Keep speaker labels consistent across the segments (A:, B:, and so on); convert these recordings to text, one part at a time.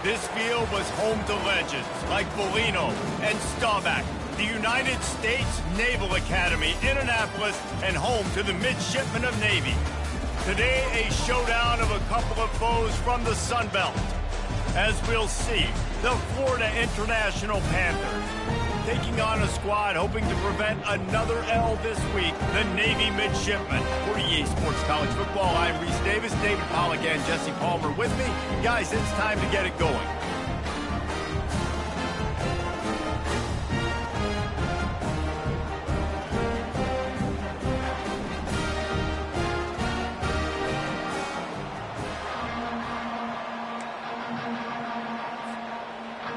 A: This field was home to legends like Bellino and Staubach, the United States Naval Academy in Annapolis, and home to the Midshipmen of Navy. Today, a showdown of a couple of foes from the Sun Belt. As we'll see, the Florida International Panthers taking on a squad hoping to prevent another L this week, the Navy Midshipmen. For EA Sports College Football, I'm Reese Davis, David Pollack, and Jesse Palmer with me. Guys, it's time to get it going.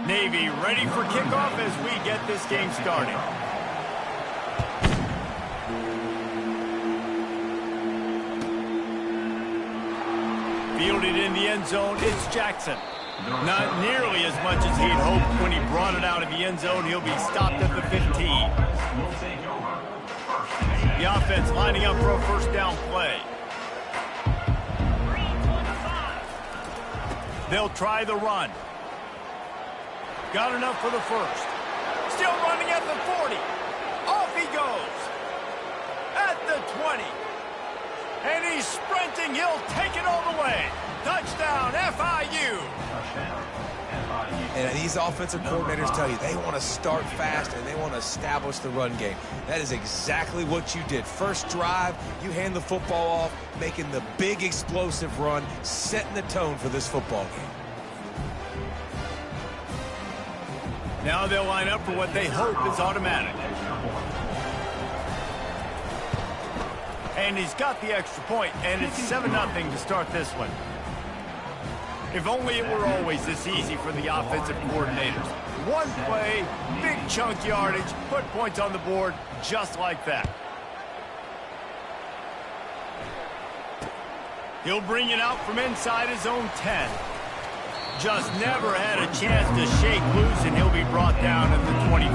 A: Navy ready for kickoff as we get this game started. Fielded in the end zone, it's Jackson. Not nearly as much as he'd hoped when he brought it out of the end zone. He'll be stopped at the 15. The offense lining up for a first down play. They'll try the run. Got enough for the first. Still running at the 40. Off he goes. At the 20. And he's sprinting. He'll take it all the way. Touchdown, FIU.
B: And these offensive coordinators tell you they want to start fast and they want to establish the run game. That is exactly what you did. First drive, you hand the football off, making the big explosive run, setting the tone for this football game.
A: Now they'll line up for what they hope is automatic. And he's got the extra point, and it's 7-0 to start this one. If only it were always this easy for the offensive coordinators. One play, big chunk yardage, put points on the board just like that. He'll bring it out from inside his own 10. Just never had a chance to shake loose, and he'll be brought down at the 24.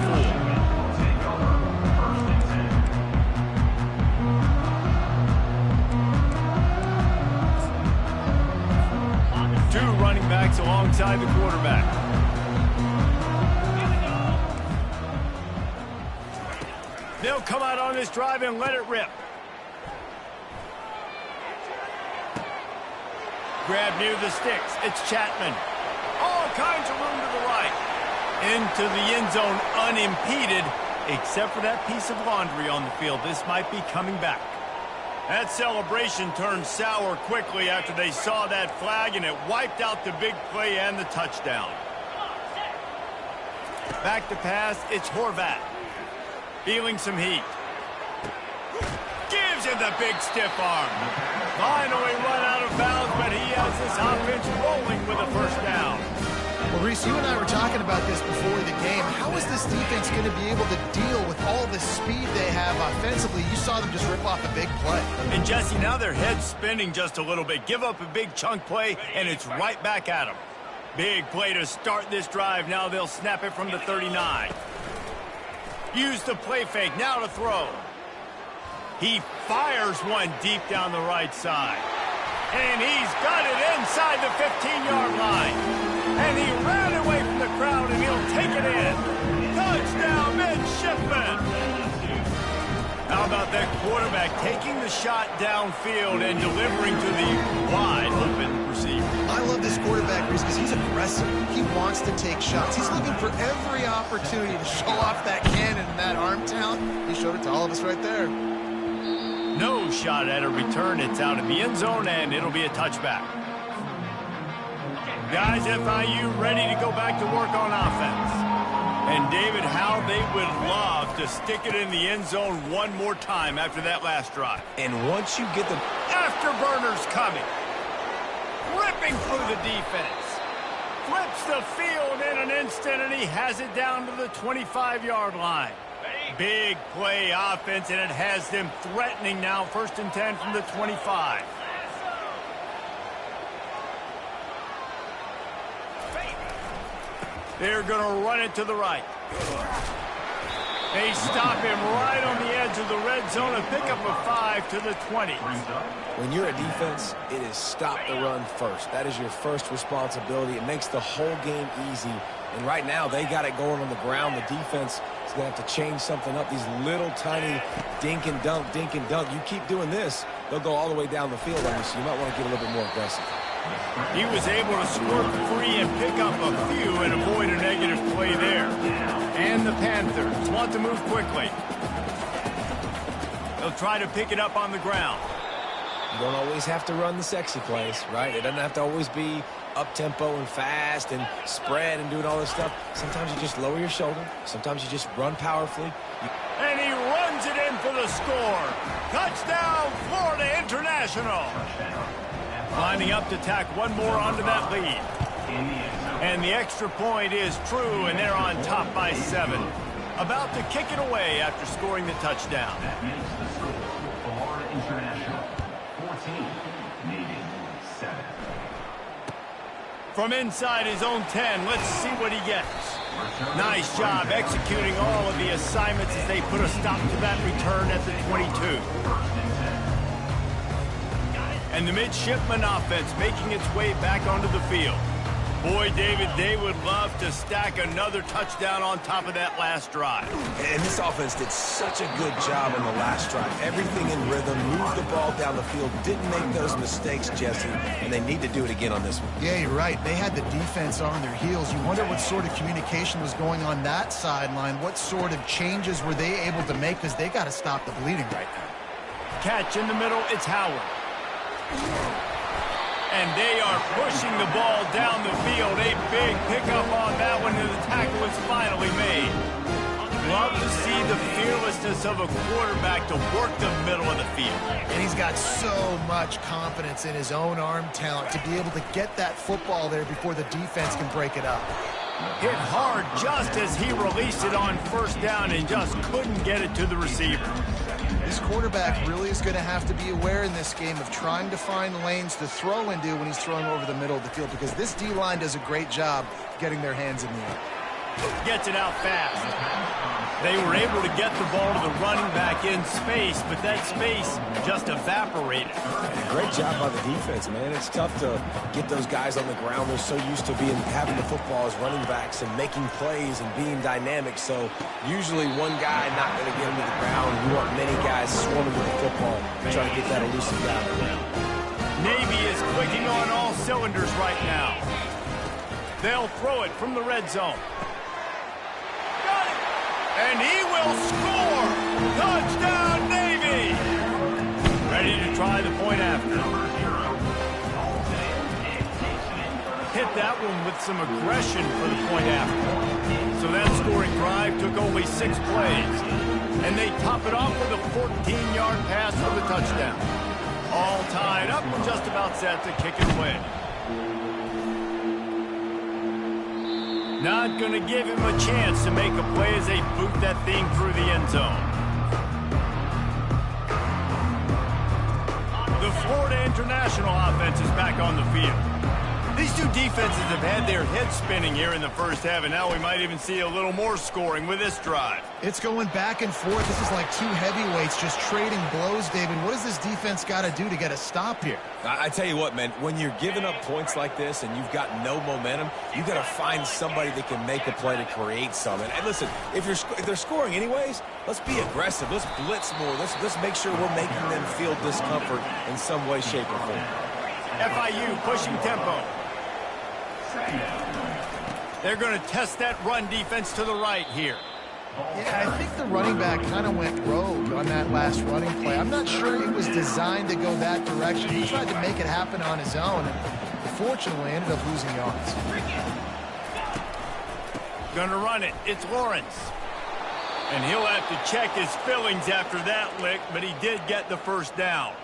A: Two running backs alongside the quarterback. They'll come out on this drive and let it rip. Grab near the sticks. It's Chapman. All kinds of room to the right. Into the end zone unimpeded, except for that piece of laundry on the field. This might be coming back. That celebration turned sour quickly after they saw that flag, and it wiped out the big play and the touchdown. Back to pass, it's Horvat. Feeling some heat. Gives him the big stiff arm. Finally run out of bounds, but he has this offense rolling with a first down.
C: Well, Reese, you and I were talking about this before the game. How is this defense going to be able to deal with all the speed they have offensively? You saw them just rip off a big play.
A: And, Jesse, now their head's spinning just a little bit. Give up a big chunk play, and it's right back at them. Big play to start this drive. Now they'll snap it from the 39. Use the play fake. Now to throw. He fires one deep down the right side. And he's got it inside the 15-yard line. And he ran away from the crowd, and he'll take it in. Touchdown, Midshipmen. How about that quarterback taking the shot downfield and delivering to the wide-open receiver?
C: I love this quarterback, Reese, because he's aggressive. He wants to take shots. He's looking for every opportunity to show off that cannon and that arm talent. He showed it to all of us right there.
A: No shot at a return. It's out of the end zone, and it'll be a touchback. Guys, FIU ready to go back to work on offense. And, David, how they would love to stick it in the end zone one more time after that last drive.
B: And once you get the
A: afterburners coming, ripping through the defense, flips the field in an instant, and he has it down to the 25-yard line. Big play offense, and it has them threatening now. 1st and 10 from the 25. They're going to run it to the right. They stop him right on the edge of the red red zone, a pickup of 5 to the 20.
B: When you're a defense, it is stop the run first. That is your first responsibility. It makes the whole game easy. And right now, they got it going on the ground. The defense is going to have to change something up. These little tiny dink and dunk, dink and dunk. You keep doing this, they'll go all the way down the field on you, so you might want to get a little bit more aggressive.
A: He was able to squirt free and pick up a few and avoid a negative play there. And the Panthers want to move quickly. They'll try to pick it up on the ground.
B: You don't always have to run the sexy plays, right? It doesn't have to always be up-tempo and fast and spread and doing all this stuff. Sometimes you just lower your shoulder. Sometimes you just run powerfully.
A: And he runs it in for the score. Touchdown, Florida International. Lining up to tack one more onto that lead. And the extra point is true, and they're on top by 7. About to kick it away after scoring the touchdown.
D: That makes the score Florida International 14, needing 7.
A: From inside his own 10, let's see what he gets. Nice job executing all of the assignments as they put a stop to that return at the 22. And the midshipman offense making its way back onto the field. Boy, David, they would love to stack another touchdown on top of that last drive.
B: And this offense did such a good job on the last drive. Everything in rhythm, moved the ball down the field, didn't make those mistakes, Jesse, and they need to do it again on this one.
C: Yeah, you're right. They had the defense on their heels. You wonder what sort of communication was going on that sideline. What sort of changes were they able to make, because they got to stop the bleeding right now.
A: Catch in the middle, it's Howard. And they are pushing the ball down the field. A big pickup on that one, and the tackle is finally made. Love to see the fearlessness of a quarterback to work the middle of the field.
C: And he's got so much confidence in his own arm talent to be able to get that football there before the defense can break it up.
A: Hit hard just as he released it on first down and just couldn't get it to the receiver.
C: This quarterback really is going to have to be aware in this game of trying to find lanes to throw into when he's throwing over the middle of the field, because this D-line does a great job getting their hands in the air.
A: Gets it out fast. They were able to get the ball to the running back in space, but that space just evaporated.
B: Great job by the defense, man. It's tough to get those guys on the ground. They're so used to having the football as running backs and making plays and being dynamic. So usually one guy not going to get him to the ground. You want many guys swarming with the football, trying to get that elusive guy on the ground.
A: Navy is clicking on all cylinders right now. They'll throw it from the red zone. Got it! And he will score! Touchdown, Navy! Ready to try the point after. Hit that one with some aggression for the point after. So that scoring drive took only 6 plays. And they top it off with a 14-yard pass for the touchdown. All tied up, just about set to kick it away. Not going to give him a chance to make a play as they boot that thing through the end zone. The Florida International offense is back on the field. These two defenses have had their heads spinning here in the first half, and now we might even see a little more scoring with this drive.
C: It's going back and forth. This is like two heavyweights just trading blows, David. What does this defense got to do to get a stop here?
B: I tell you what, man, when you're giving up points like this and you've got no momentum, you got to find somebody that can make a play to create something. And listen, if they're scoring anyways, let's be aggressive. Let's blitz more. Let's make sure we're making them feel discomfort in some way, shape, or form.
A: FIU pushing tempo. They're going to test that run defense to the right here.
C: Yeah, I think the running back kind of went rogue on that last running play. I'm not sure he was designed to go that direction. He tried to make it happen on his own, and unfortunately ended up losing yards.
A: Going to run it. It's Lawrence. And he'll have to check his fillings after that lick, but he did get the first down.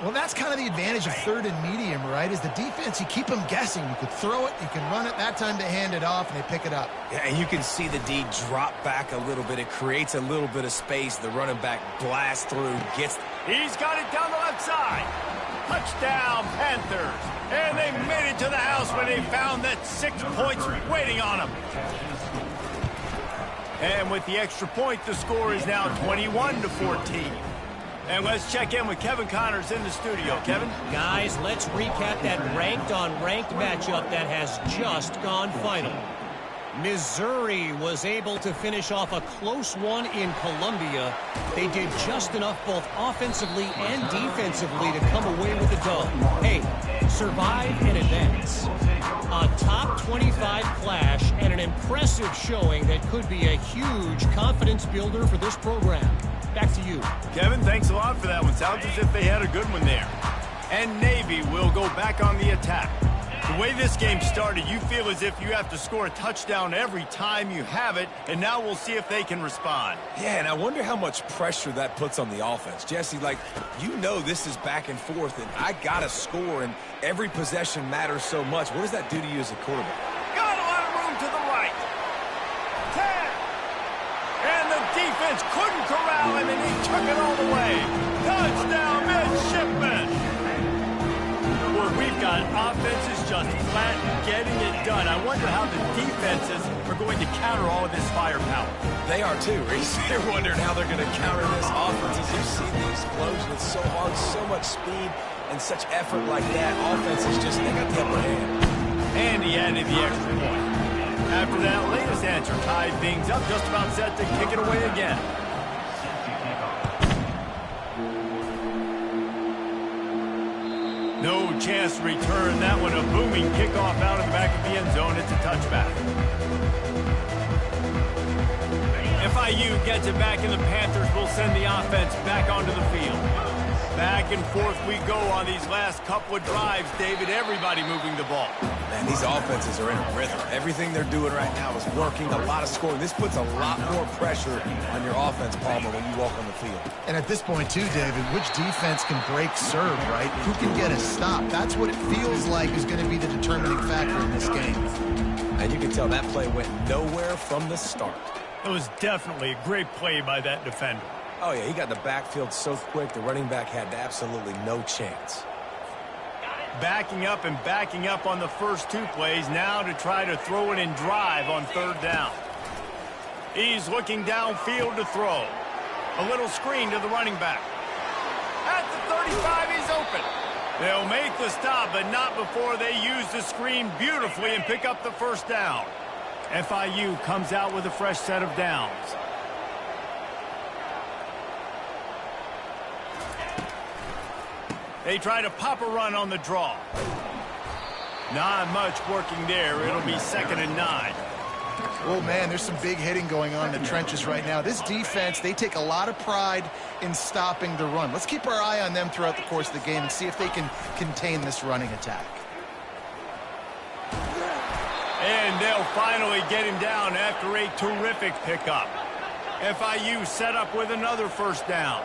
C: Well, that's kind of the advantage of third and medium, right? Is the defense, you keep them guessing. You could throw it, you can run it. That time they hand it off, and they pick it up.
B: Yeah, and you can see the D drop back a little bit. It creates a little bit of space. The running back blasts through, gets...
A: He's got it down the left side. Touchdown, Panthers. And they made it to the house when they found that 6 points waiting on them. And with the extra point, the score is now 21-14. And let's check in with Kevin Connors in the studio. Kevin?
E: Guys, let's recap that ranked-on-ranked matchup that has just gone final. Missouri was able to finish off a close one in Columbia. They did just enough both offensively and defensively to come away with a dub. Hey, survive and advance. A top 25 clash and an impressive showing that could be a huge confidence builder for this program. Back to you.
A: Kevin, thanks a lot for that one. Sounds as if they had a good one there. And Navy will go back on the attack. The way this game started, you feel as if you have to score a touchdown every time you have it, and now we'll see if they can respond.
B: Yeah, and I wonder how much pressure that puts on the offense. Jesse, like, you know this is back and forth, and I got to score, and every possession matters so much. What does that do to you as a quarterback?
A: Got a lot of room to the right. 10. And the defense couldn't corral him, and he took it all the way. Touchdown, midshipman. We've got offenses just flat getting it done. I wonder how the defenses are going to counter all of this firepower.
B: They are too, Reese. They're wondering how they're going to counter this offense. As you see the explosion, it's so hard, so much speed, and such effort like that. Offenses just, they got the upper hand.
A: And he added the extra point. After that latest answer, tied things up, just about set to kick it away again. No chance to return that one. A booming kickoff out of the back of the end zone. It's a touchback. FIU gets it back, and the Panthers will send the offense back onto the field. Back and forth we go on these last couple of drives, David. Everybody moving the ball.
B: Man, these offenses are in a rhythm. Everything they're doing right now is working, a lot of scoring. This puts a lot more pressure on your offense, Palmer, when you walk on the field.
C: And at this point, too, David, which defense can break serve, right? Who can get a stop? That's what it feels like is going to be the determining factor in this game.
B: And you can tell that play went nowhere from the start.
A: It was definitely a great play by that defender.
B: Oh, yeah, he got in the backfield so quick, the running back had absolutely no chance.
A: Backing up and backing up on the first two plays, now to try to throw it and drive on third down. He's looking downfield to throw. A little screen to the running back. At the 35, he's open. They'll make the stop, but not before they use the screen beautifully and pick up the first down. FIU comes out with a fresh set of downs. They try to pop a run on the draw. Not much working there. It'll be 2nd and 9.
C: Oh, man, there's some big hitting going on in the trenches right now. This defense, they take a lot of pride in stopping the run. Let's keep our eye on them throughout the course of the game and see if they can contain this running attack.
A: And they'll finally get him down after a terrific pickup. FIU set up with another first down.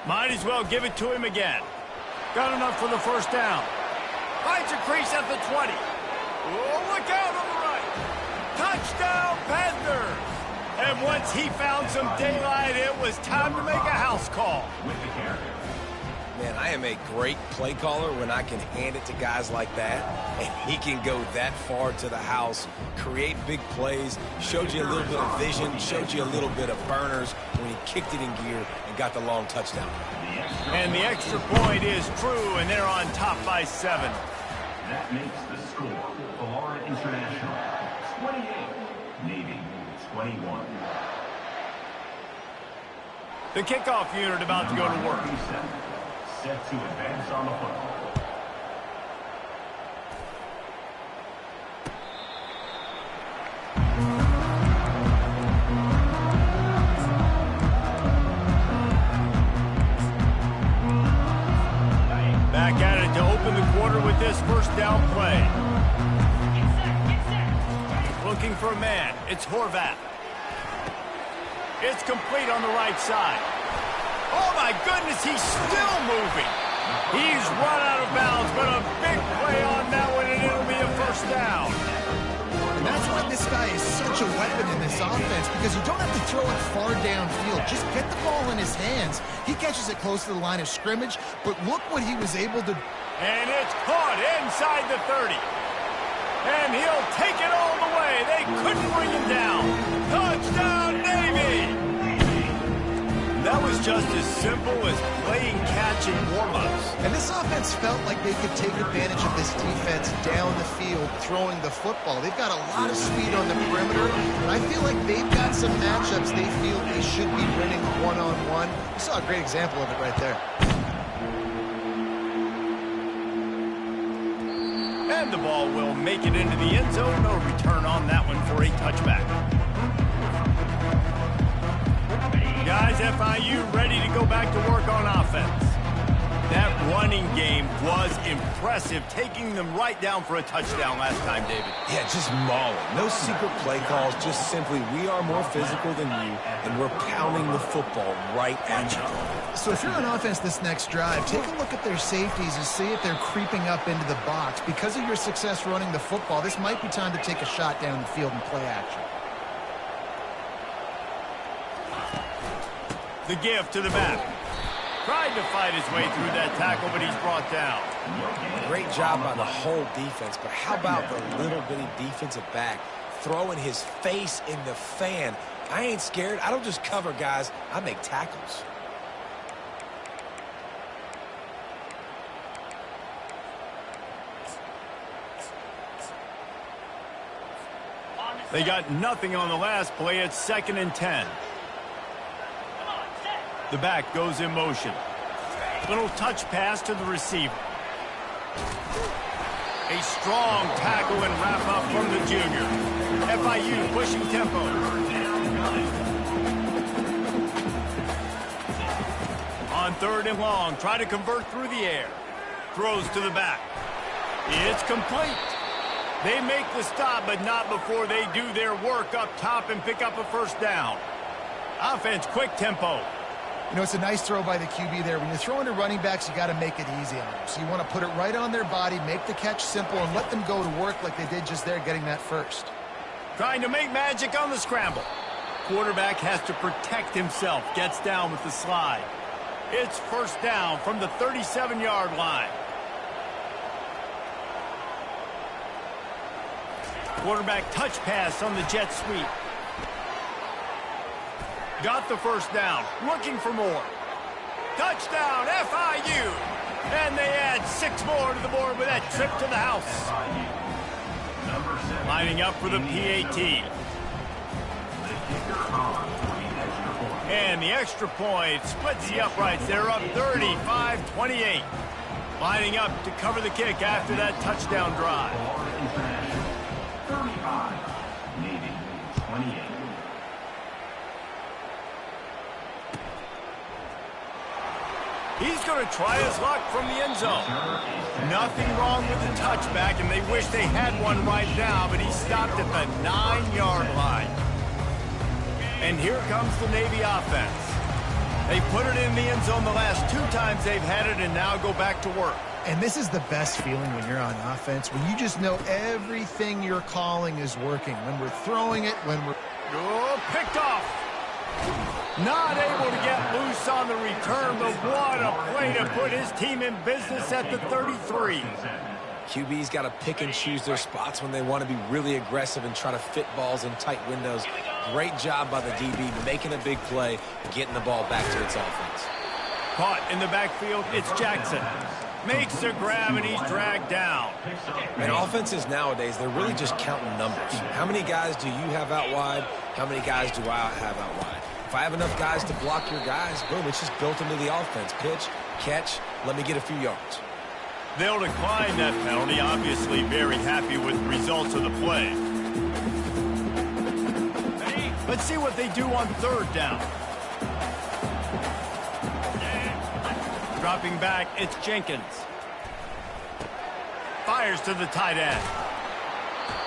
A: Might as well give it to him again. Got enough for the first down. Finds a crease at the 20. Oh, look out on the right. Touchdown, Panthers. And once he found some daylight, it was time to make a house call.
B: Man, I am a great play caller when I can hand it to guys like that, and he can go that far to the house, create big plays, showed you a little bit of vision, showed you a little bit of burners when he kicked it in gear and got the long touchdown.
A: And the extra point is true, and they're on top by 7.
D: That makes the score. Florida International 28, Navy 21.
A: The kickoff unit about to go to work.
D: Set to advance on the football.
A: Back at it to open the quarter with this first down play. Looking for a man. It's Horvath. It's complete on the right side. Oh, my goodness, he's still moving. He's run out of bounds, but a big play on that one, and it'll be a first down.
C: And that's why this guy is such a weapon in this offense, because you don't have to throw it far downfield. Just get the ball in his hands. He catches it close to the line of scrimmage, but look what he was able to...
A: And it's caught inside the 30. And he'll take it all the way. They couldn't bring him down. Touchdown, Navy! That was just as simple as playing catch in warm-ups.
C: And this offense felt like they could take advantage of this defense down the field, throwing the football. They've got a lot of speed on the perimeter, and I feel like they've got some matchups they feel they should be winning one-on-one. You saw a great example of it right there.
A: And the ball will make it into the end zone. No return on that one for a touchback. Guys, FIU ready to go back to work on offense. That running game was impressive, taking them right down for a touchdown last time, David.
B: Yeah, just mauling. No secret play calls, just simply we are more physical than you, and we're pounding the football right at you.
C: So if you're on offense this next drive, take a look at their safeties and see if they're creeping up into the box. Because of your success running the football, this might be time to take a shot down the field and play action.
A: The give to the back. Tried to fight his way through that tackle, but he's brought down.
B: Great job by the whole defense, but how about the little bitty defensive back throwing his face in the fan? I ain't scared. I don't just cover guys. I make tackles.
A: They got nothing on the last play. It's 2nd and 10. The back goes in motion. Little touch pass to the receiver. A strong tackle and wrap up from the junior. FIU pushing tempo. On 3rd and long, try to convert through the air. Throws to the back. It's complete. They make the stop, but not before they do their work up top and pick up a first down. Offense, quick tempo.
C: You know, it's a nice throw by the QB there. When you're throwing to running backs, you got to make it easy on them. So you want to put it right on their body, make the catch simple, and let them go to work like they did just there, getting that first.
A: Trying to make magic on the scramble. Quarterback has to protect himself. Gets down with the slide. It's first down from the 37-yard line. Quarterback touch pass on the jet sweep. Got the first down. Looking for more. Touchdown, FIU. And they add 6 more to the board with that trip to the house. Lining up for the PAT. And the extra point splits the uprights. They're up 35-28. Lining up to cover the kick after that touchdown drive.
D: 35, Navy 28.
A: He's going to try his luck from the end zone. Nothing wrong with the touchback, and they wish they had one right now, but he stopped at the 9-yard line. And here comes the Navy offense. They put it in the end zone the last 2 times they've had it, and now go back to work.
C: And this is the best feeling when you're on offense, when you just know everything you're calling is working. When we're throwing it, when we're...
A: Oh, picked off. Not able to get loose on the return, but what a play to put his team in business at the 33.
B: QB's got to pick and choose their spots when they want to be really aggressive and try to fit balls in tight windows. Great job by the DB making a big play, getting the ball back to its offense.
A: Caught in the backfield, it's Jackson. Makes a grab, and he's dragged down.
B: And offenses nowadays, they're really just counting numbers. How many guys do you have out wide? How many guys do I have out wide? If I have enough guys to block your guys, boom, it's just built into the offense. Pitch, catch, let me get a few yards.
A: They'll decline that penalty, obviously very happy with the results of the play. Let's see what they do on 3rd down. Dropping back, it's Jenkins. Fires to the tight end.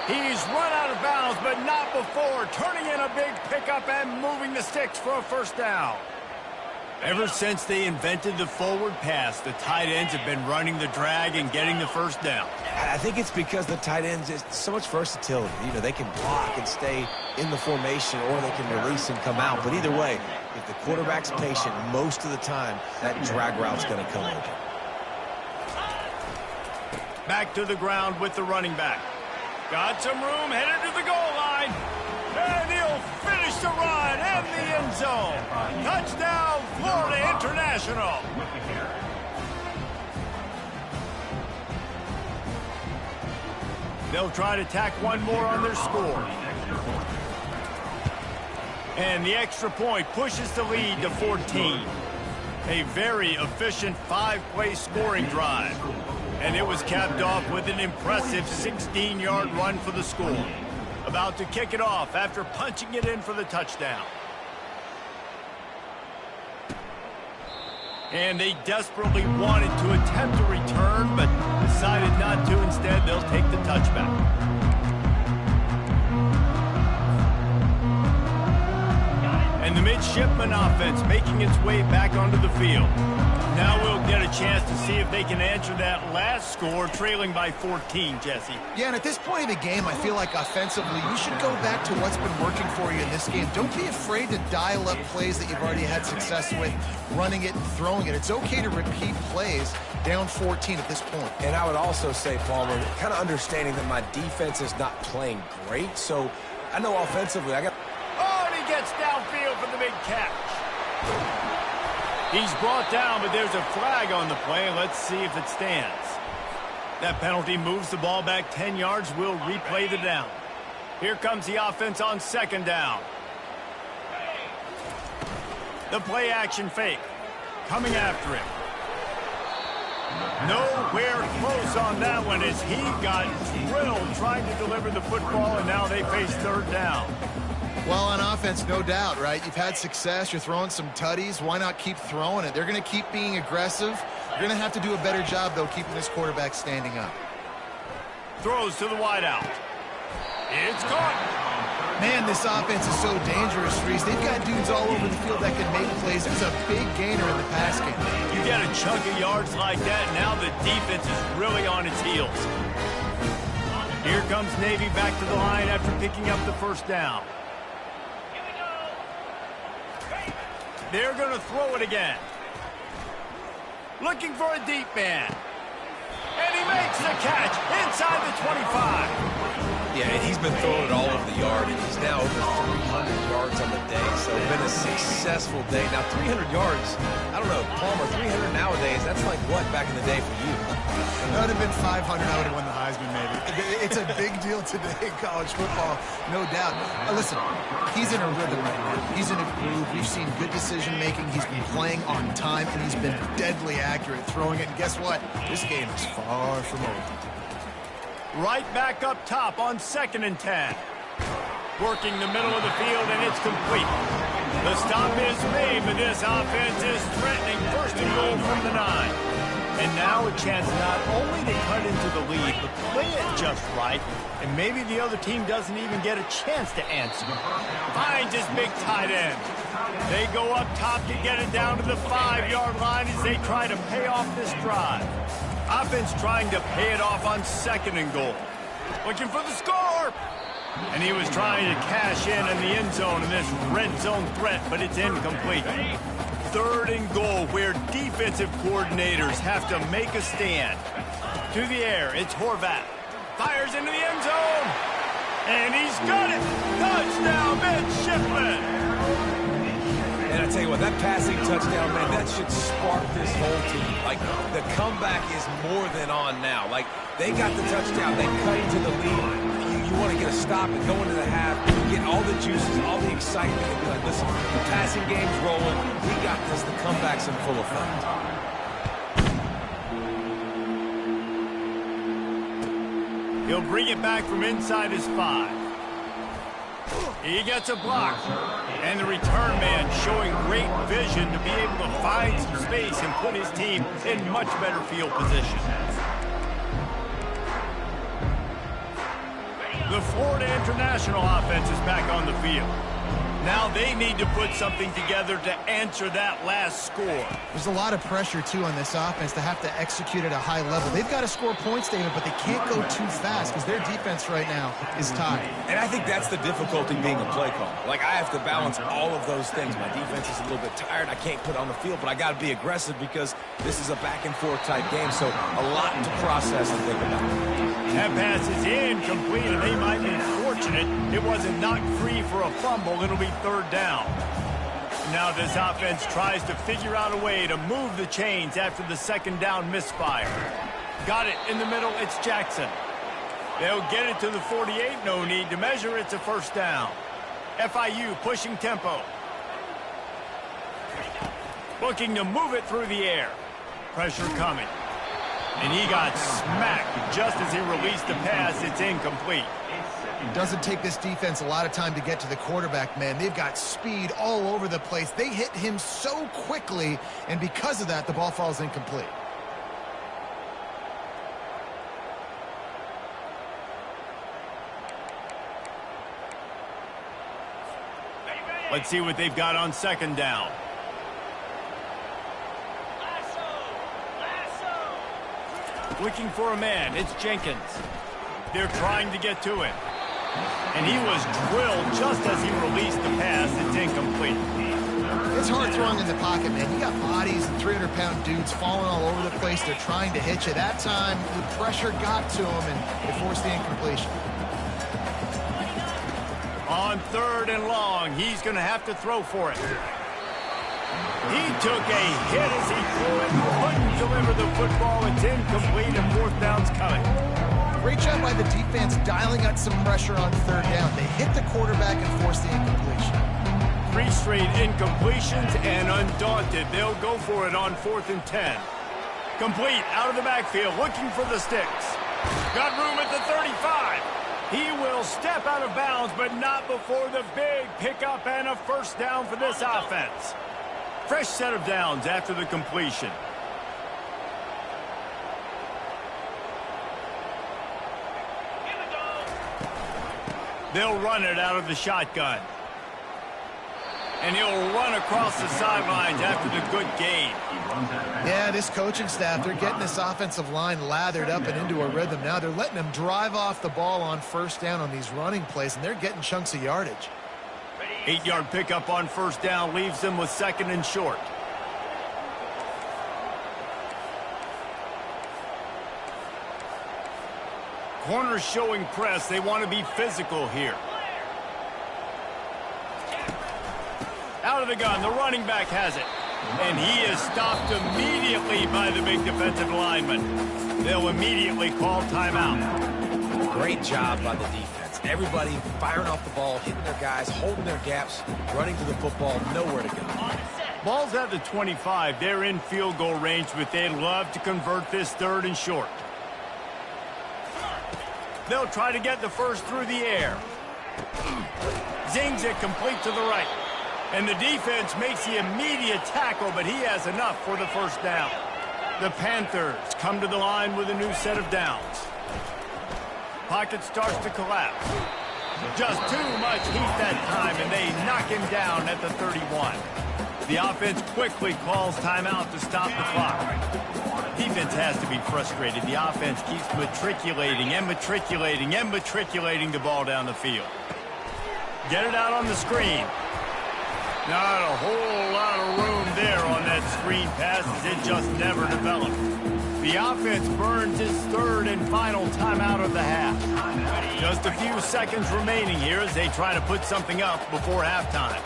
A: He's run out of bounds, but not before turning in a big pickup and moving the sticks for a first down. Ever since they invented the forward pass, the tight ends have been running the drag and getting the first down.
B: I think it's because the tight ends is so much versatility. You know, they can block and stay in the formation, or they can release and come out. But either way, if the quarterback's patient, most of the time, that drag route's going to come open.
A: Back to the ground with the running back. Got some room, headed to the goal line. And he'll finish the run in the end zone. Touchdown, Florida International. They'll try to tack one more on their score. And the extra point pushes the lead to 14. A very efficient 5-play scoring drive. And it was capped off with an impressive 16-yard run for the score. About to kick it off after punching it in for the touchdown. And they desperately wanted to attempt a return, but decided not to. Instead, they'll take the touchback. And the midshipman offense making its way back onto the field. Now we'll get a chance to see if they can answer that last score, trailing by 14, Jesse.
C: Yeah, and at this point of the game, I feel like offensively, you should go back to what's been working for you in this game. Don't be afraid to dial up plays that you've already had success with, running it and throwing it. It's okay to repeat plays down 14 at this point. And I would also say, Palmer, kind of understanding that my defense is not playing great, so I know offensively I got...
A: Oh, and he gets downfield for the big catch. He's brought down, but there's a flag on the play. Let's see if it stands. That penalty moves the ball back 10 yards. We'll replay the down. Here comes the offense on second down. The play action fake. Coming after him. Nowhere close on that one as he got drilled trying to deliver the football, and now they face third down.
C: Well, on offense, no doubt, right? You've had success. You're throwing some tutties. Why not keep throwing it? They're going to keep being aggressive. You're going to have to do a better job, though, keeping this quarterback standing up.
A: Throws to the wideout. It's caught.
C: Man, this offense is so dangerous, Reese. They've got dudes all over the field that can make plays. There's a big gainer in the pass game.
A: You get a chunk of yards like that, now the defense is really on its heels. Here comes Navy back to the line after picking up the first down. They're going to throw it again. Looking for a deep man. And he makes the catch inside the 25.
B: Yeah, and he's been throwing it all over the yard, and he's now over 300 yards on the day, so it's been a successful day. Now, 300 yards, I don't know, Palmer, 300 nowadays, that's like what back in the day for you?
C: That would have been 500. I would have won the Heisman, maybe. It's a big deal today in college football, no doubt. Listen, he's in a rhythm right now. He's in a groove. We've seen good decision-making. He's been playing on time, and he's been deadly accurate throwing it. And guess what? This game is far from over.
A: Right back up top on 2nd and 10. Working the middle of the field, and it's complete. The stop is made, but this offense is threatening 1st and goal from the 9. And now a chance not only to cut into the lead, but play it just right, and maybe the other team doesn't even get a chance to answer. Finds his big tight end. They go up top to get it down to the 5-yard line as they try to pay off this drive. Offense trying to pay it off on 2nd and goal. Looking for the score. And he was trying to cash in the end zone in this red zone threat, but it's incomplete. 3rd and goal where defensive coordinators have to make a stand. To the air, it's Horvath. Fires into the end zone. And he's got it. Touchdown, midshipman.
B: And I tell you what, that passing touchdown, man, that should spark this whole team. Like, the comeback is more than on now. Like, they got the touchdown. They cut into the lead. You want to get a stop and go into the half, get all the juices, all the excitement, and be like, listen, the passing game's rolling. We got this. The comeback's in full effect.
A: He'll bring it back from inside his 5. He gets a block. And the return man showing great vision to be able to find some space and put his team in much better field position. The Florida International offense is back on the field. Now they need to put something together to answer that last score.
C: There's a lot of pressure, too, on this offense to have to execute at a high level. They've got to score points, David, but they can't go too fast because their defense right now is tied.
B: And I think that's the difficulty being a play caller. Like, I have to balance all of those things. My defense is a little bit tired. I can't put it on the field, but I got to be aggressive because this is a back-and-forth type game, so a lot to process and think about.
A: That pass is incomplete, and they might be fortunate it wasn't knocked free for a fumble. It'll be third down. Now this offense tries to figure out a way to move the chains after the second down misfire. Got it in the middle. It's Jackson. They'll get it to the 48. No need to measure. It's a first down. FIU pushing tempo. Looking to move it through the air. Pressure coming. And he got smacked just as he released the pass. It's incomplete.
C: It doesn't take this defense a lot of time to get to the quarterback, man. They've got speed all over the place. They hit him so quickly, and because of that, the ball falls incomplete.
A: Let's see what they've got on second down. Looking for a man. It's Jenkins. They're trying to get to him. And he was drilled just as he released the pass. It's incomplete.
C: It's hard throwing in the pocket, man. You got bodies and 300-pound dudes falling all over the place. They're trying to hit you. That time, the pressure got to him, and it forced the incompletion.
A: On third and long, he's going to have to throw for it. He took a hit as he threw it. Couldn't deliver the football. It's incomplete, and fourth down's coming.
C: Great job by the defense dialing out some pressure on third down. They hit the quarterback and forced the incompletion.
A: 3 straight incompletions, and undaunted, they'll go for it on 4th and 10. Complete out of the backfield, looking for the sticks. Got room at the 35. He will step out of bounds, but not before the big pickup and a first down for this offense. Fresh set of downs after the completion. They'll run it out of the shotgun. And he'll run across the sidelines after the good gain.
C: Yeah, this coaching staff, they're getting this offensive line lathered up and into a rhythm now. They're letting them drive off the ball on first down on these running plays, and they're getting chunks of yardage.
A: 8-yard pickup on first down leaves them with second and short. Corners showing press. They want to be physical here. Out of the gun, the running back has it. And he is stopped immediately by the big defensive lineman. They'll immediately call timeout.
B: Great job by the defense. Everybody firing off the ball, hitting their guys, holding their gaps, running to the football, nowhere to go.
A: Ball's at the 25. They're in field goal range, but they'd love to convert this third and short. They'll try to get the first through the air. Zings it complete to the right. And the defense makes the immediate tackle, but he has enough for the first down. The Panthers come to the line with a new set of downs. Pocket starts to collapse. Just too much heat that time, and they knock him down at the 31. The offense quickly calls timeout to stop the clock. Defense has to be frustrated. The offense keeps matriculating and matriculating and matriculating the ball down the field. Get it out on the screen. Not a whole lot of room there on that screen pass as it just never developed. The offense burns its third and final timeout of the half. Just a few seconds remaining here as they try to put something up before halftime.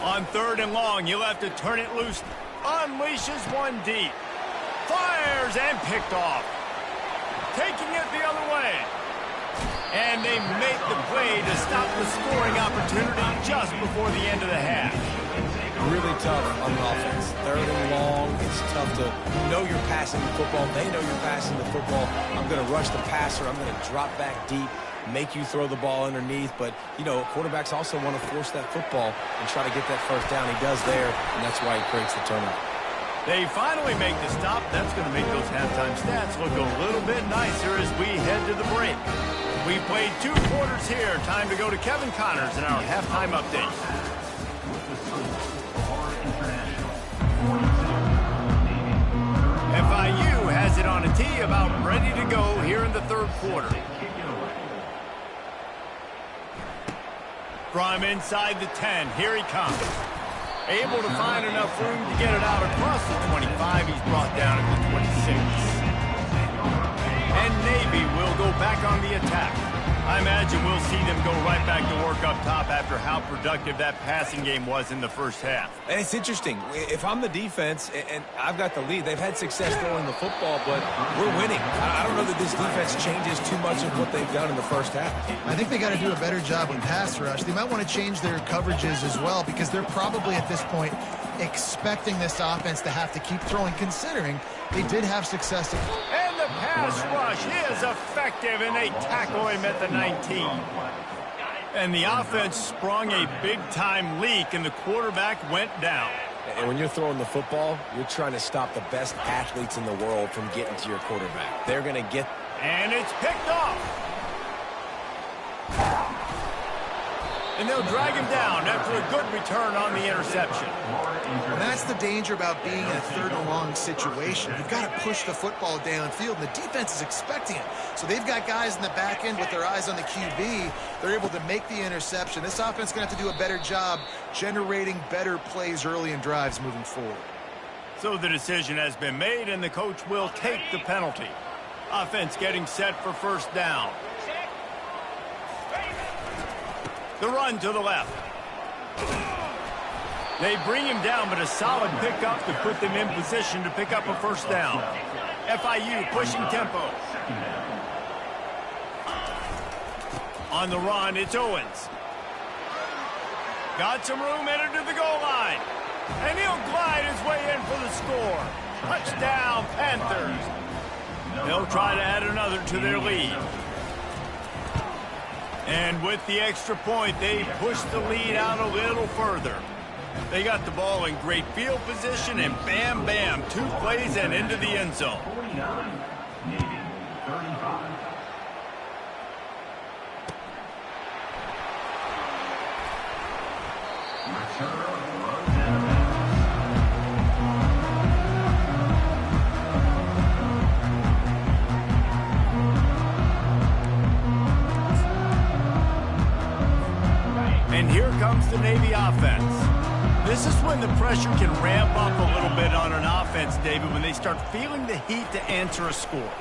A: On third and long, you'll have to turn it loose. Unleashes one deep. Fires and picked off. Taking it the other way. And they make the play to stop the scoring opportunity just before the end of the half.
B: Really tough on offense. Third and long, it's tough to know you're passing the football. They know you're passing the football. I'm going to rush the passer. I'm going to drop back deep, make you throw the ball underneath. But, you know, quarterbacks also want to force that football and try to get that first down. He does there, and that's why he creates the turnover.
A: They finally make the stop. That's going to make those halftime stats look a little bit nicer as we head to the break. We played 2 quarters here. Time to go to Kevin Connors in our halftime update. FIU has it on a tee, about ready to go here in the 3rd quarter. From inside the 10, here he comes. Able to find enough room to get it out across the 25. He's brought down at the 26. And Navy will go back on the attack. I imagine we'll see them go right back to work up top after how productive that passing game was in the first half.
B: And it's interesting. If I'm the defense and I've got the lead, they've had success throwing the football, but we're winning. I don't know that this defense changes too much of what they've done in the first half.
C: I think they got to do a better job with pass rush. They might want to change their coverages as well, because they're probably at this point expecting this offense to have to keep throwing, considering they did have success.
A: And the pass rush is effective, and they tackle him at the 19. And the offense sprung a big-time leak, and the quarterback went down.
B: And when you're throwing the football, you're trying to stop the best athletes in the world from getting to your quarterback. They're going to get...
A: And it's picked off. And they'll drag him down after a good return on the interception.
C: And that's the danger about being in a 3rd and long situation. You've got to push the football downfield, and the defense is expecting it. So they've got guys in the back end with their eyes on the QB. They're able to make the interception. This offense is going to have to do a better job generating better plays early in drives moving forward.
A: So the decision has been made, and the coach will take the penalty. Offense getting set for 1st down. The run to the left. They bring him down, but a solid pickup to put them in position to pick up a 1st down. FIU pushing tempo. On the run, it's Owens. Got some room, headed to the goal line. And he'll glide his way in for the score. Touchdown, Panthers. They'll try to add another to their lead. And with the extra point, they push the lead out a little further. They got the ball in great field position, and bam, bam, 2 plays and into the end zone.
D: 49, Navy, 35. Return runs out of
A: And here comes the Navy offense. This is when the pressure can ramp up a little bit on an offense, David, when they start feeling the heat to answer a score.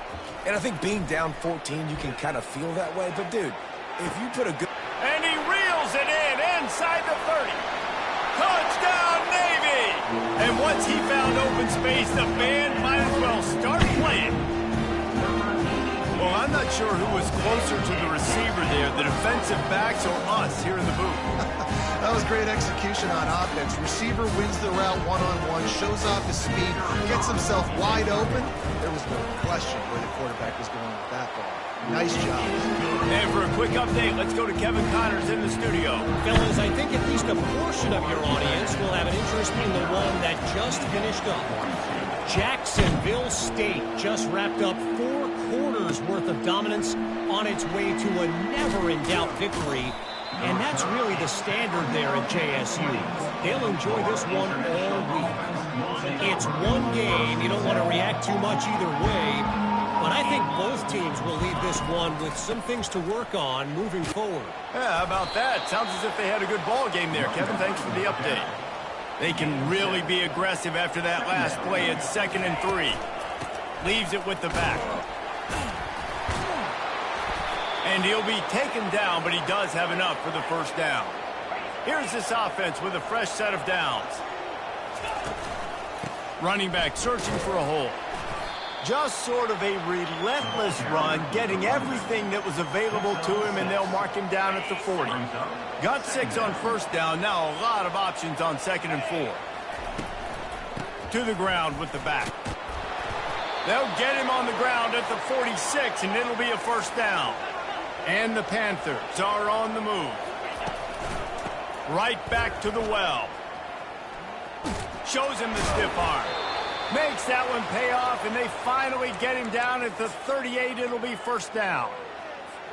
B: And I think being down 14, you can kind of feel that way. But, dude, if you put a good...
A: And he reels it in inside the 30. Touchdown, Navy! And once he found open space, the band might as well start playing. Well, I'm not sure who was closer to the receiver there, the defensive backs or us here in the booth.
C: That was great execution on offense. Receiver wins the route one-on-one, shows off his speed, gets himself wide open. There was no question where the quarterback was going with that ball. Nice job.
A: And for a quick update, let's go to Kevin Connors in the studio.
E: Fellas, I think at least a portion of your audience will have an interest in the one that just finished up. Jacksonville State just wrapped up 4 quarters worth of dominance on its way to a never-in-doubt victory. And that's really the standard there at JSU. They'll enjoy this one all week. It's one game. You don't want to react too much either way. But I think both teams will leave this one with some things to work on moving forward.
A: Yeah, how about that? Sounds as if they had a good ball game there. Kevin, thanks for the update. They can really be aggressive after that last play. It's 2nd and 3. Leaves it with the back. And he'll be taken down, but he does have enough for the 1st down. Here's this offense with a fresh set of downs. Running back searching for a hole. Just sort of a relentless run, getting everything that was available to him, and they'll mark him down at the 40. Got 6 on 1st down, now a lot of options on 2nd and 4. To the ground with the back. They'll get him on the ground at the 46, and it'll be a 1st down. And the Panthers are on the move. Right back to the well. Shows him the stiff arm. Makes that one pay off, and they finally get him down at the 38. It'll be 1st down.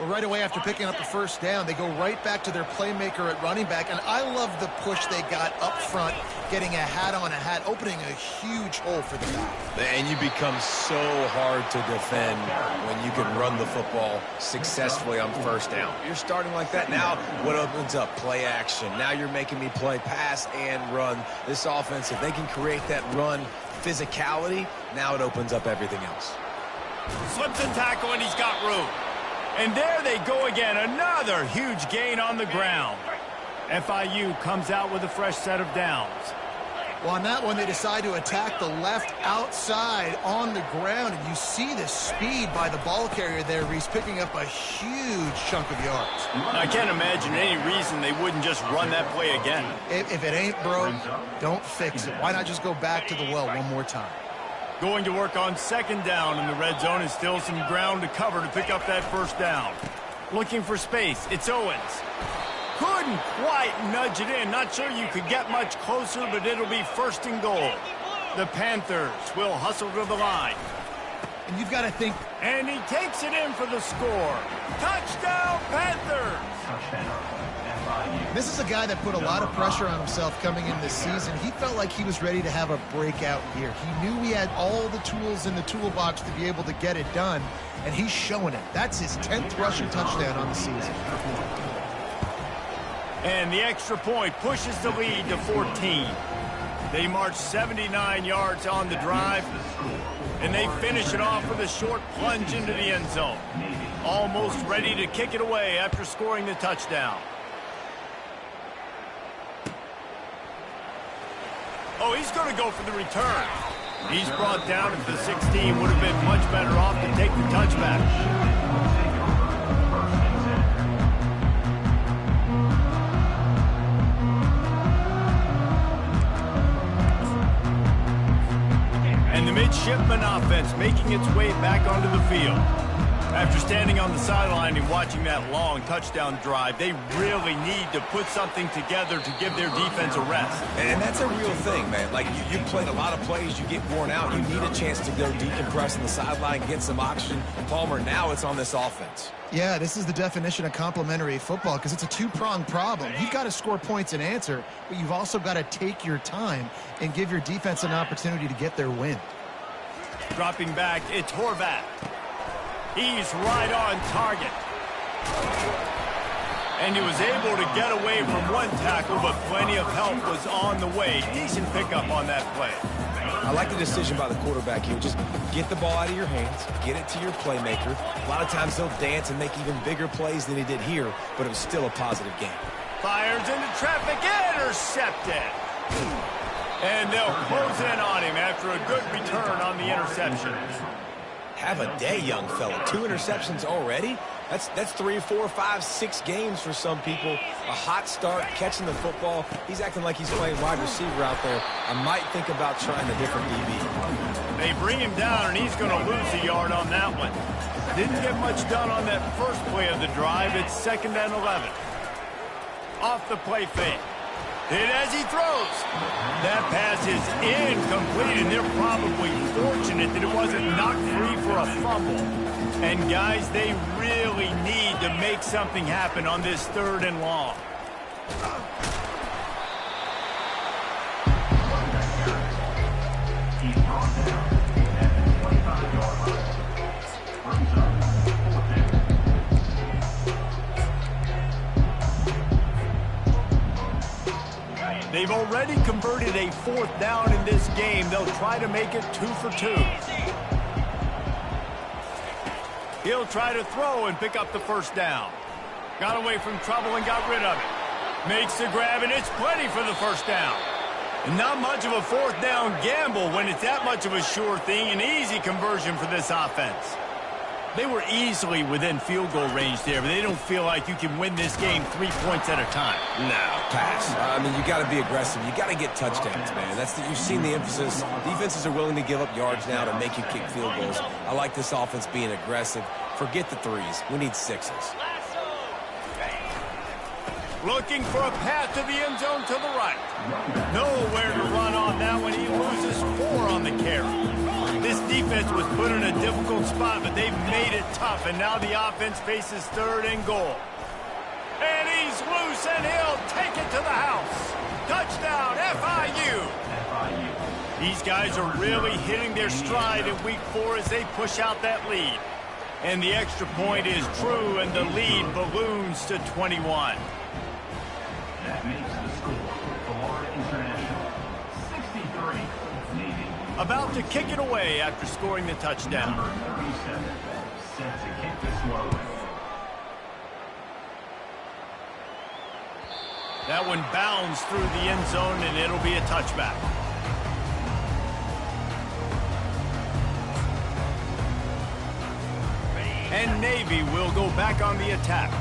C: Well, right away after picking up the first down, they go right back to their playmaker at running back. And I love the push they got up front, getting a hat on a hat, opening a huge hole for the back.
B: And you become so hard to defend when you can run the football successfully on first down. You're starting like that. Now what opens up? Play action. Now you're making me play pass and run. This offense, if they can create that run physicality, now it opens up everything else.
A: Slips and tackle, and he's got room. And there they go again. Another huge gain on the ground. FIU comes out with a fresh set of downs.
C: Well, on that one, they decide to attack the left outside on the ground. And you see the speed by the ball carrier there, Reese, picking up a huge chunk of yards.
A: I can't imagine any reason they wouldn't just run that play again.
C: If it ain't broke, don't fix it. Why not just go back to the well one more time?
A: Going to work on second down in the red zone, and still some ground to cover to pick up that first down. Looking for space. It's Owens. Couldn't quite nudge it in. Not sure you could get much closer, but it'll be first and goal. The Panthers will hustle to the line.
C: And you've got to think.
A: And he takes it in for the score. Touchdown, Panthers!
C: This is a guy that put a lot of pressure on himself coming in this season. He felt like he was ready to have a breakout year. He knew he had all the tools in the toolbox to be able to get it done, and he's showing it. That's his 10th rushing touchdown on the season.
A: And the extra point pushes the lead to 14. They march 79 yards on the drive, and they finish it off with a short plunge into the end zone. Almost ready to kick it away after scoring the touchdown. Oh, he's going to go for the return. He's brought down at the 16. Would have been much better off to take the touchback. And the midshipman offense making its way back onto the field. After standing on the sideline and watching that long touchdown drive, they really need to put something together to give their defense a rest.
B: And that's a real thing, man. Like, you played a lot of plays, you get worn out, you need a chance to go decompress on the sideline, get some oxygen. Palmer, now it's on this offense.
C: Yeah, this is the definition of complementary football because it's a two-pronged problem. You've got to score points and answer, but you've also got to take your time and give your defense an opportunity to get their win.
A: Dropping back, it's Horvath. He's right on target. And he was able to get away from one tackle, but plenty of help was on the way. Decent pickup on that play.
B: I like the decision by the quarterback here. Just get the ball out of your hands, get it to your playmaker. A lot of times he'll dance and make even bigger plays than he did here, but it was still a positive game.
A: Fires into traffic, intercepted. And they'll close in on him after a good return on the interception.
B: Have a day, young fella. 2 interceptions already? That's 3, 4, 5, 6 games for some people. A hot start, catching the football. He's acting like he's playing wide receiver out there. I might think about trying a different DB.
A: They bring him down, and he's going to lose a yard on that one. Didn't get much done on that first play of the drive. It's 2nd and 11. Off the play fake. Hit as he throws. That pass is incomplete, and they're probably fortunate that it wasn't knocked free for a fumble. And, guys, they really need to make something happen on this 3rd and long. They've already converted a 4th down in this game. They'll try to make it 2 for 2. He'll try to throw and pick up the first down. Got away from trouble and got rid of it. Makes the grab, and it's plenty for the first down. And not much of a 4th down gamble when it's that much of a sure thing. An easy conversion for this offense. They were easily within field goal range there, but they don't feel like you can win this game 3 points at a time.
B: No, pass. I mean, you got to be aggressive. You got to get touchdowns, man. You've seen the emphasis. Defenses are willing to give up yards now to make you kick field goals. I like this offense being aggressive. Forget the 3s. We need 6s.
A: Looking for a path to the end zone to the right. Nowhere to run on that one. He loses 4 on the carry. This defense was put in a difficult spot, but they've made it tough, and now the offense faces 3rd and goal. And he's loose, and he'll take it to the house. Touchdown, FIU. These guys are really hitting their stride in week 4 as they push out that lead. And the extra point is true, and the lead balloons to 21.
D: That makes the score. Florida International, 63. Navy.
A: About to kick it away after scoring the touchdown.
D: Number 37, set to kick this one away.
A: That one bounds through the end zone, and it'll be a touchback. And Navy will go back on the attack.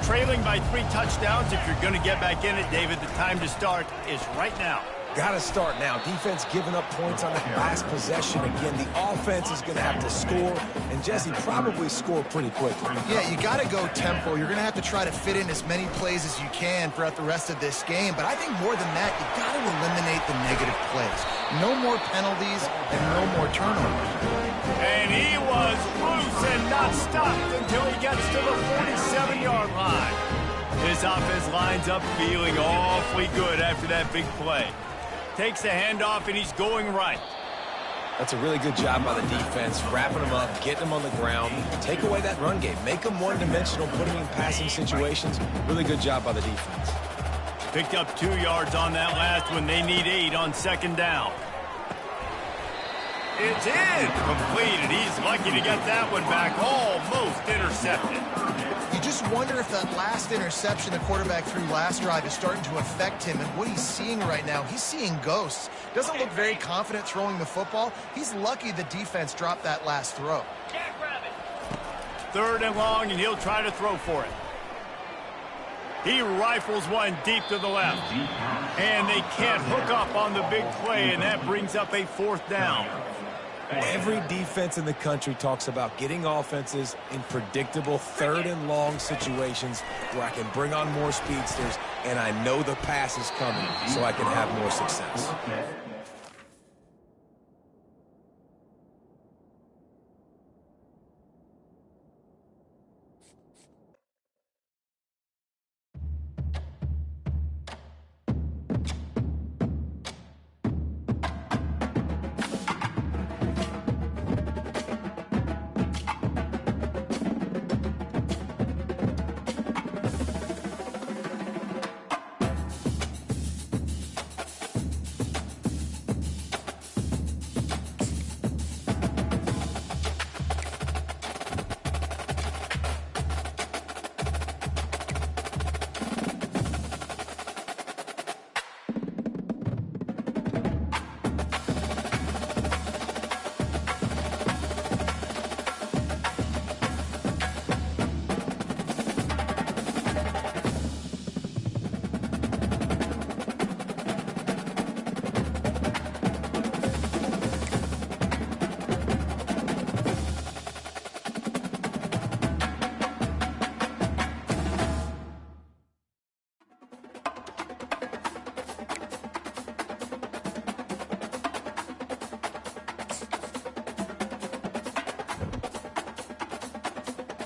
A: Trailing by 3 touchdowns, if you're going to get back in it, David, the time to start is right now.
B: Got to start now. Defense giving up points on that last possession. Again, the offense is going to have to score, and Jesse probably score pretty quickly.
C: Yeah, you got to go tempo. You're going to have to try to fit in as many plays as you can throughout the rest of this game. But I think more than that, you got to eliminate the negative plays. No more penalties and no more turnovers.
A: And he was loose and not stopped until he gets to the 47-yard line. This offense lines up feeling awfully good after that big play. Takes the handoff, and he's going right.
B: That's a really good job by the defense, wrapping them up, getting them on the ground. Take away that run game. Make them one-dimensional, put them in passing situations. Really good job by the defense.
A: Picked up 2 yards on that last one. They need 8 on 2nd down. It's in. Completed. He's lucky to get that one back. Almost intercepted.
C: You just wonder if that last interception the quarterback threw last drive is starting to affect him, and what he's seeing right now, he's seeing ghosts. Doesn't look very confident throwing the football. He's lucky the defense dropped that last throw.
A: 3rd and long, and he'll try to throw for it. He rifles one deep to the left. And they can't hook up on the big play, and that brings up a 4th down.
B: Every defense in the country talks about getting offenses in predictable 3rd and long situations where I can bring on more speedsters and I know the pass is coming so I can have more success.